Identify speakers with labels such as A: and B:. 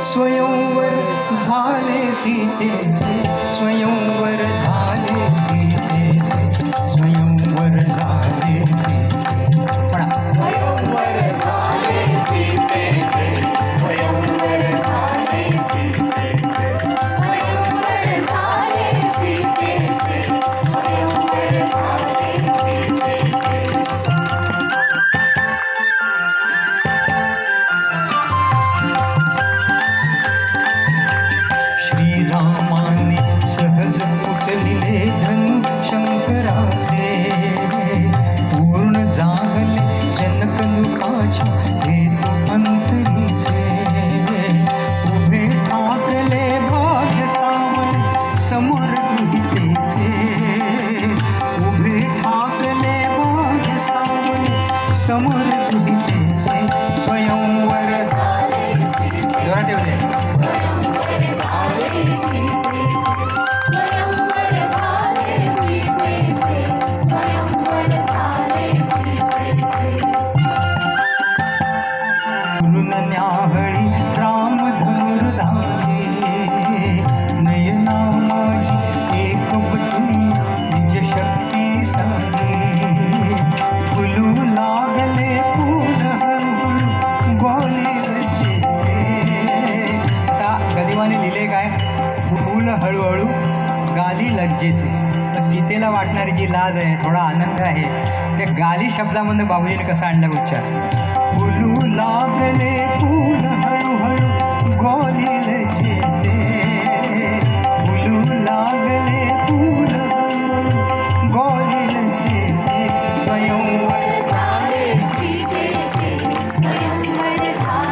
A: स्वयंवर झाले सीतेचे, स्वयंवर झाले सीतेचे, स्वयंवर झाले सीतेचे.
B: स्वयंवर झाले सीतेचे, स्वयंवर झाले सीतेचे, स्वयंवर झाले सीतेचे, स्वयंवर झाले सीतेचे.
A: श्रीरामाने सहज उचलिले धनु शंकराचे, पूर्ण जागले जनकनुकाच्या हेतू अंतरीचे. उभे ठाकले भाग्य सावले समोर गृहीतेचे, उभे ठाकले भाग्य सावले समोर गृहीतेचे. स्वयंवर जोरात येऊ दे. फुलून न्याहळी राम धनुर्धारी, नयना माझी एक बटुनी निज शक्ती सारी. फुलू लागले फूल हळूहळू गोले रचेचे. आता गदिमाने लिहिले काय? फूल हळूहळू गाली लज्जेचे. तर सीतेला वाटणारी जी लाज आहे, थोडा आनंद आहे, त्या गाली शब्दामधून बाबूजीने कसा आणला उच्चार. फुलू लागले फूल हळूहळू गोली लज्जेचे, फुलू लागले फूल हळूहळू गोली लज्जेचे. स्वयंवर
B: झाले सीतेचे, स्वयंवर झाले